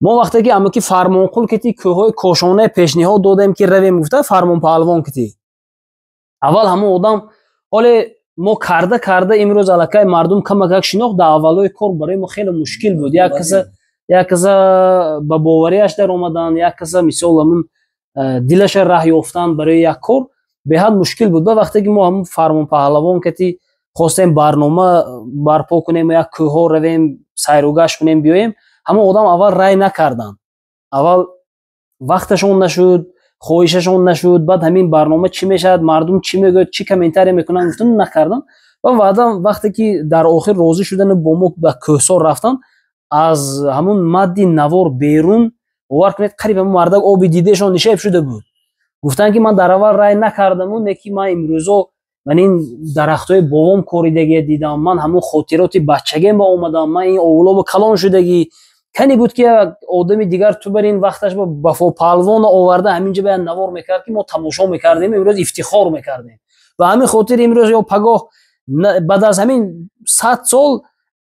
ما وقتی که اما که فرمان قول کتی کوههای کوشانه پیشنهاد دادیم که رویم گفته فرمان پهلوان کتی اول همه آدم حالا ما کرده امروز علاقه مردم کمک شناخت در اولای کار برای ما خیلی مشکل بود. یک کس با باوریش در اومدن یک کس مثلا همون دلش راه یافتن برای یک کار به حد مشکل بود. وقتی که ما هم فرمان پهلوان کتی خواستیم برنامه برپا کنیم یک کوه ها رویم سیر و گشت کنیم بیایم همه آدم اول رای نکردن. اول وقتشون نشد خواهششون نشد. بعد همین برنامه چی میشد مردم چی میگه چی کامنتاری میکنن گفتن نکردن. و وقتی که در آخر راضی شدن با ما به کوهسار رفتن از همون مادی نوار بیرون باور کنید قریب همون مردک آب دیدهشون نشیب شده بود. گفتن که من در اول رای نکردم اون که من امروزو من این درختای بابام کوریدگی دیدم من همون خاطرات بچگی ما اومدم من این اولاب کلان شدگی کنی بود که آدمی دیگر تو برین وقتش با بفا پهلوان آورده همینجا بیان نوار میکرد که ما تماشا میکردیم امروز افتخار میکردیم. و همین خاطر امروز یا پگاه بعد از همین 100 سال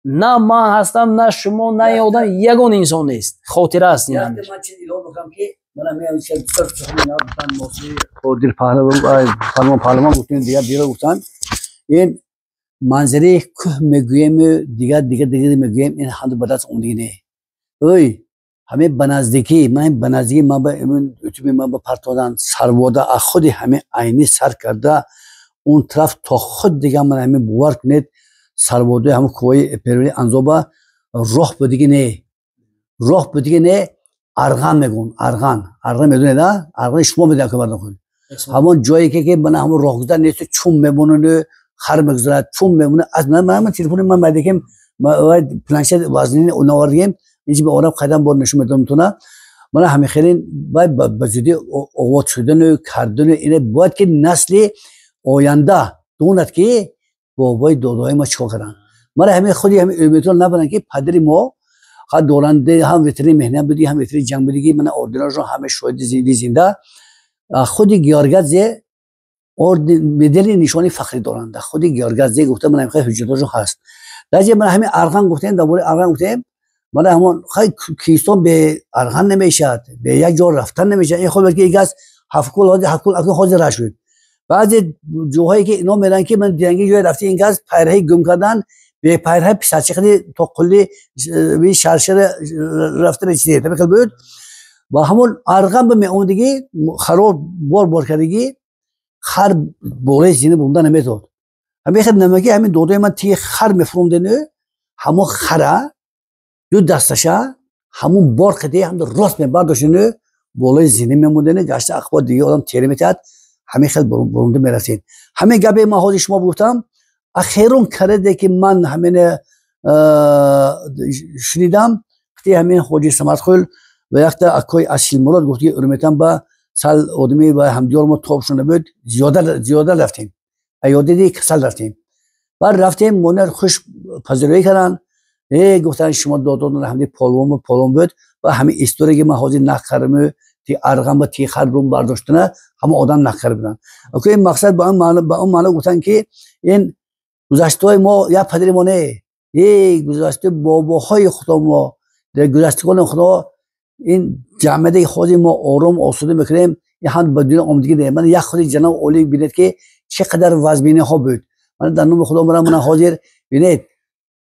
نه من هستم نه شما نه یادم یگان انسان نیست خاطره است. این من چیزی رو بگم که من میام چه گفتن موسی خودیر پهلوان گفتن دیگه گفتن این منظره که میگویم دیگه میگویم این حد بدست اون دیگه نه. اوی همه بنزدیکی من با اون اتوبی من با پرتادن سرواده خود همه عینی سر کرده اون طرف تا خود دیگه من همه باور کنید سرواده همه کوی پروی انزوبا راه بدیگه نه ارغان میگن ارغان میدونه نه ارغان شما میده که برنامه کنید همون جایی که من همون راه گذر نیست چون میمونه خر مگذرد چون میمونه از من تلفن من میدم پلانشت وزنی اونواریم اینجا به اونم قدم بار نشون میدم تونه من همه خیلی باید بزودی آواد شدن و کردن اینه باید که نسل آینده دوند که بابای دادای ما چیکار کردن. من همه خودی همه امیدوار نبودن که پدری ما خود دورنده هم وتری مهنه بودی هم وتری جنگ بودی من اردناش رو همه شاهد زنده خودی گیارگزه مدلی نشانی فخری دارنده خودی گیارگزه گفته من همه حجتاشو هست درجه من همه ارغان گفتم درباره ارغان گفتم من همون خیلی کیستون به ارغان نمیشد به یک جا رفتن نمیشه این خود که یک از هفکول حاضر شد بعضی جاهایی که اینا میرن که من دیدم جای رفته این گاز پیرهی گم کردن به پایرهای پیشاچی خیلی تو کلی به شرشر رفته رسیده تبکل بود و همون ارقام به میوندگی خراب بار کردگی خر بوله زینه بوندن نمیداد همین خد نمکی همین دودای من تی خر مفروم دنه همون خره دو دستشه همون بار کدی هم راست میبرداشونه بوله زینه میموندنه گشت اخبار دیگه آدم تیره میتاد همین خد برونده میرسید همین گبه ما حاضر شما گفتم اخیرون کرده که من همین شنیدم وقتی همین خوجی سمت خل و وقتی اکوی اصیل مراد گفتی ارمیتن با سال آدمی و همدیار ما توپ شده بود زیاده رفتیم ایاده دی کسل رفتیم بعد رفتیم مونر خوش پذیرایی کردن گفتن شما دادون همدی پالوم بود و همین استوری که ما حاضر نخرم تی ارغم و تی خربون برداشتنه همه آدم نخر بودن اوکی مقصد با اون معنا گفتن که این گذشته ما یا پدر ما نه گذشته باباهای خدا ما در گذشتگان خدا این جامعه خودی ما آرام آسوده میکنیم این هم بدون آمدگی ده من یک خودی جناب اولی بینید که چقدر وزبینه ها بود من در نام خدا من حاضر بینید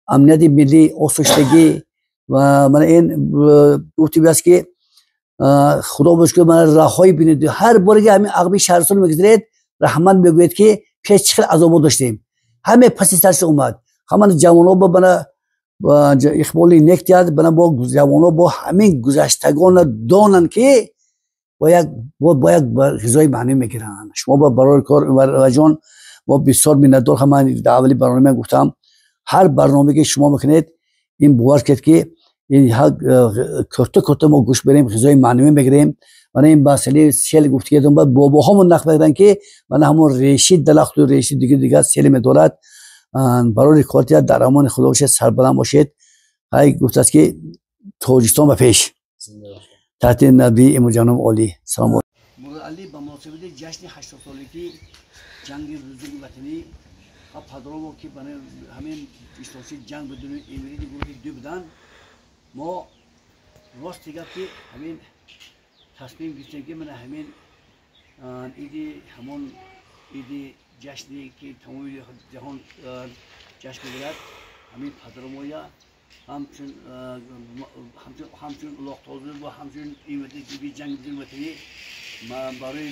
امنیت ملی آسوشتگی و من این گفتی بیست که خدا باشکه من راههای بینید هر باری که همین عقبی شهرستان میگذرید رحمان بگوید که پیش چقدر عذاب داشتیم همه پسی سرش اومد همه جوانو با بنا اقبالی نکتیاد بنا با جوانو با همین گذشتگان دانن که باید غذای معنی میگیرن شما با برای کار و جان با بسیار میندار همین در اولی برنامه گفتم هر برنامه که شما میکنید این باور کرد که این کرته ما گوش بریم غذای معنی بگیریم من این مسئله سیل گفت که باباهامون نقل بگیرن که من همون ریشی دلخت و ریشی دیگه سیل میدارد برای کارتیا در امان خدا باشید سربلند باشید های گفت است که توجیستان و پیش تحت نبی امام جانم علی سلام مولا علی با مناسبت جشن 80 سالگی جنگ روزی وطنی پادرامو که برای همین اشتراکی جنگ بدون امیری گروهی دو بودن ما راست دیگه که همین تصمیم گرفتیم که من همین ایدی همون ایدی جشنی که تمام جهان جشن می‌گیرد همین پادرامویا همچون لاختازه و همچون ایمتی که جنگ بدون وطنی برای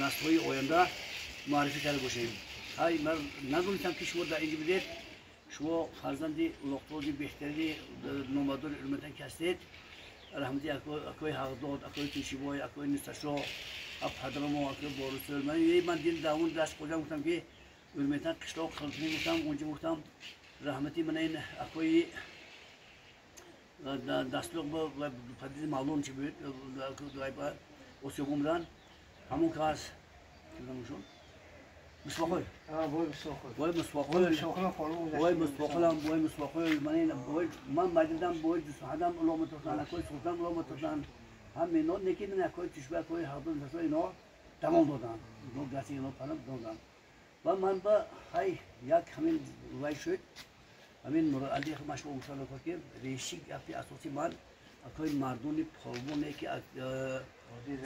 نسل‌های آینده معرفی کرده باشیم. های من ندونستم که شما در اینجا بدید شما فرزندی لاختازی بهتری نامدار علمتن کستید رحمتی اکوی حقداد اکوی تشیبای اکوی نستشا پدرمو اکوی بارسل من دیل داون دست کجا گفتم که علمتن قشلاق خلقی گفتم اونجا گفتم رحمتی من این اکوی دستلق با پدید معلوم چی بود اسیوگمدن همون کاس کدامشون مسواقل وای مسواقل من مجدم بوی دستهدم الله متوسان اکوی سلطان الله متوسان هم اینا نکیدن اکوی تشبه اکوی حضور نسوا اینا تمام دادن دو گاسی اینا پناه دادن و من با های یک همین وای شد همین مرا علی مشروع گفتن که ریشی گفتی اساسی من اکوی مردمی پرمونه که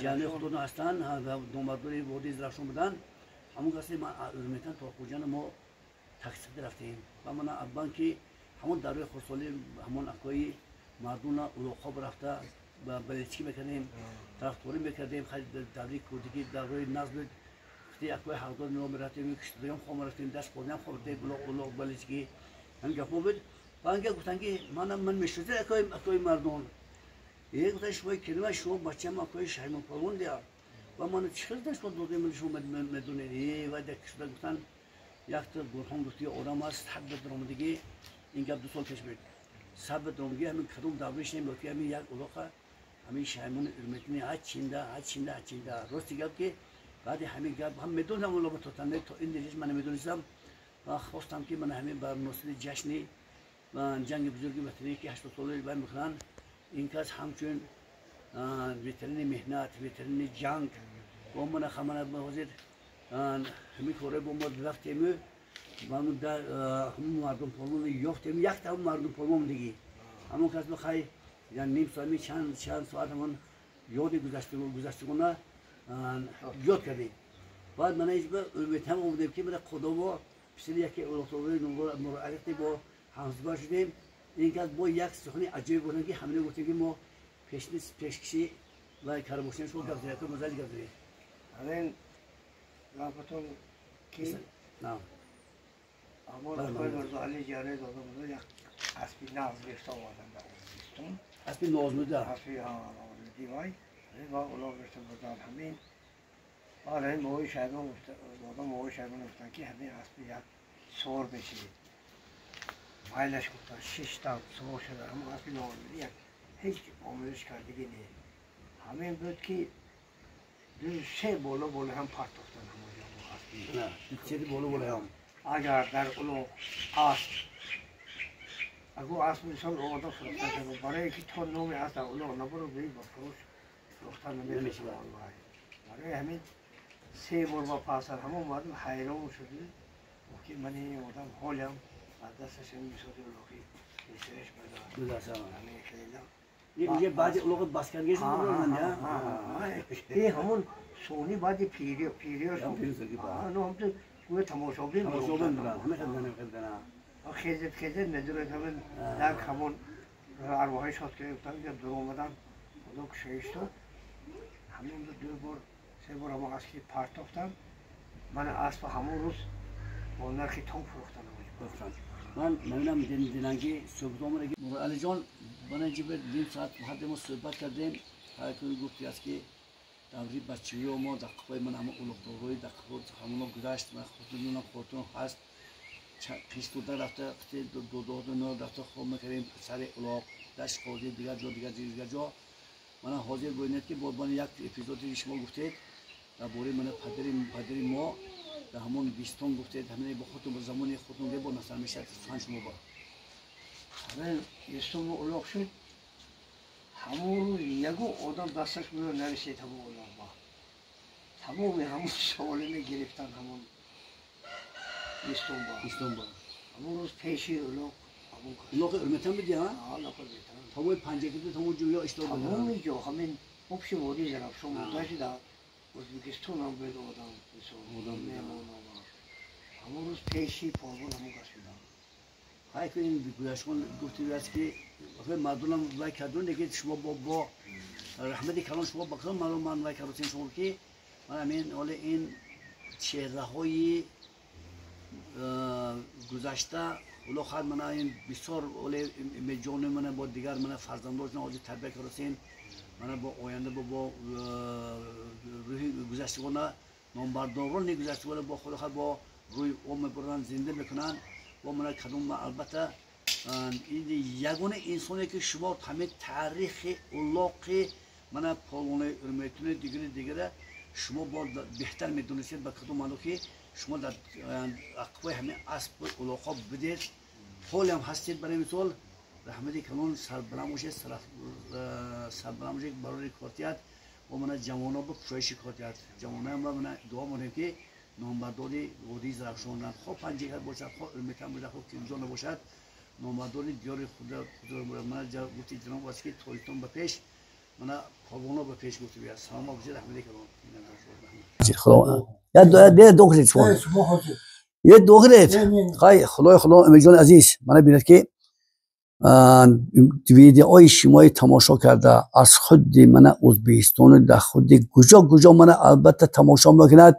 جانی خودنا هستن دو مردمی بودی زرشون بدن همون کسی ما ارمیتن تا کجا ما تاکسی رفتیم و من ابان که همون دروی خصوصی همون اکوی مردم اولوخاب رفته با بلچی میکنیم طرفداری میکردیم خیلی دروی کودکی دروی نزد وقتی اکوی حضور نو میرفتیم کشتیم خو میرفتیم دست کنیم خورده اولوخ بلچی هم گفت بود بانگه گفتن که من میشوده اکوی مردم یک گفتن شما کلمه شما بچه ما اکوی شهرمان پرون دیا و من چیکار داشت با دوده من شما مدونه و دکتر گفتن یک تا برهان گفتی آدم است حد درآمدگی این گپ 2 سال پیش بود صبر درآمدگی همین کدوم دعویش نمی‌کنه همین یک علاقه همین شایمون علمتنی چینده راستی گفت که بعد همین گپ هم میدونم ولی با تو این دیگه من میدونستم و خواستم که من همین بر مناسبت جشنی و جنگ بزرگی وطنی که 80 ساله بعد می‌کنن این کس همچون ویترین مهنت ویترین جنگ با من خمانت حاضر همین کاره با ما رفتیم و همون مردم پرمون یافتیم یک تا مردم پرمون دیگه همون کس بخوای یعنی نیم ساعتی چند ساعت همون یاد گذشتگونه یاد کردیم بعد من ایش به علمتم اومدیم که من خدا با بسیاری یکی اولوتوری نور علیقی با همزمان شدیم. این که با یک سخنی عجیب بودن که همین گفتیم که ما پیشکشی و کارموشن شو گفتیم که مزاج گفتیم. همین رابطون کی؟ نه. اما نخواهی برزو علی جاره داده بوده یک اسبی نغز گشته آوردن در بیستون. اسبی نازموده؟ اسبی نازمودی وای. این با اولا گشته بودن همین. حالا این موی شایدان گفتن که همین اسبی یک سوار بشید. مایلش گفتن 6 تا سوار شده اما اسبی نازمودی یک هیچ آموزش کردگی نیست. همین بود که دو سه بالا هم پرتافتن همونجا با اسبی. نه. چه بالا هم. اگر در اولو اسب اگه اسب مثال آماده فروخته شده برای اینکه تا نومی هست در اولو نبرو بری با فروش فروختن نمیشه برای همین 3 بار با پاسر همون اومدم حیران شده که من این آدم حالیم از دستش این میشده روحی نیستش دو دست همین خیلی یه بعضی اولوغ باسکرگیش می‌کنن نه این همون سونی بعد پیریاش هم پیروز کی با نه هم تو کوه تماشابین دارن همه خدمت خیزت نداره همین یک همون ارواحی شاد که گفتن که در اومدن خدا کشایش داد همین 2 بار 3 بار همون اسکی پرتافتم من اسب همون روز با نرخی تام فروختن من می‌بینم دیننگی صبح میگه علی جان من جیب نیم ساعت بعد ما صحبت کردیم هر کی گفتی است که دوری بچه‌ها ما دقیقاً من هم اولوگوی دقیقاً همون گذشت من خودمون هست پیش تو رفته دو نه رفته خوب می‌کردیم سر اولوگ داش خودی دیگر جا من حاضر بودم که با من یک اپیزودی شما گفتید درباره من پدری ما در همون 20 گفتید همین با خودتون با زمانی خودتون با مثلا میشه سوال شما با همین 20 اولوگ شد همون یگو آدم دستش می‌ره نرسید همون اولوگ با تمام همون سوالی گرفتن همون 20 با همون روز پیشی اولوگ ارمتن بدی ها؟ اولوگ تمام پنجه که تمام جویا اشتباه بود همون جو همین خوبش بودی زراب شما داشتی در ازبکستان هم بود آدم میمون همون روز پیشی پاگون همون کشیدم های که این گذشتگان گفتی است که مردم وای کردن دیگه شما با رحمتی کلام شما بکنم من وای کردم شما که من همین حال این چهره‌های گذشته اولا خود من این بسیار اولی جان من با دیگر من فرزندان نازی تربیت کردیم من با آینده با روی گذشتگان نامبرداران گذشتگان با خود با روی عمر بران زنده میکنن و من کدوم البته این یگانه انسانی که شما همه تاریخ اولاق من پالونه ارمتونه دیگره شما با بهتر میدونید با کدوم مالو که شما در اقوای همه اسب اولاقا بدید حالی هم هستید برای مثال رحمتی کنون سربراموشه برای کارتیت و من جوانها با کشایش کارتیت جوانها هم من دعا مونیم که نامبرداری ودی زرافشان خوب پنجه باشد خوب ارمتن باشد خوب تیمزان باشد نامبرداری دیار خدا من گفتی جناب واسه که تویتون به پیش من پاگونا به پیش گفتی بیا سلام باشید رحمتی کنون یه دوغرید شما یه دوغرید خدای امیدوار عزیز من بیند که ویدیوهای شما تماشا کرده از خود من ازبکستان در خود کجا من البته تماشا میکند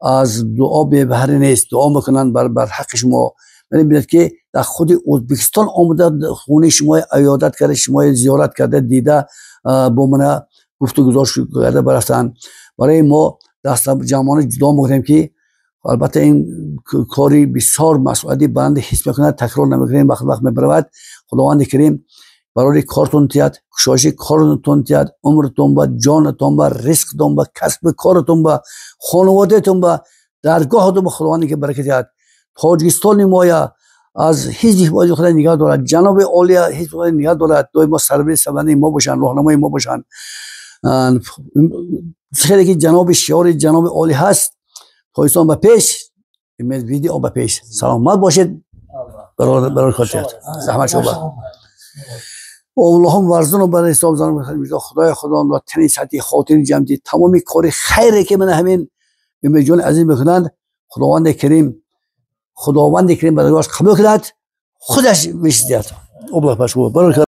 از دعا بهره نیست دعا میکنن بر حق شما من بیند که در خود ازبکستان آمده خونه شما عیادت کرده شما زیارت کرده دیده با من گفتگو کرده برفتن برای ما دست جمعانه جدا میکنیم که البته این کاری بسیار مسئولیتی بلند حس میکنه تکرار نمیکنیم وقت میبرود خداوند کریم برای کارتون تیاد کشایش کارتون تیاد عمرتون با جانتون با رزقتون با کسب کارتون با خانوادهتون با درگاهتون با خداوند که برکت تیاد تاجیکستان مایا از حزب حفاظت خدا نگاه دارد جناب عالی حزب خدا نگاه دارد دائما سربر سبنده ما باشن راهنمای ما باشن خیلی که جناب شعار جناب عالی هست پایستان به پیش ایمیل ویدیو به پیش سلامت باشید برای خاطر زحمت شما اللهم ورزون برای حساب زنم خدای خدا و تنی سطحی خاطر جمعی تمامی کار خیره که من همین ایمیل جان عزیز میکنند خداوند کریم برای قبول کند خودش بیشتر. الله پشو.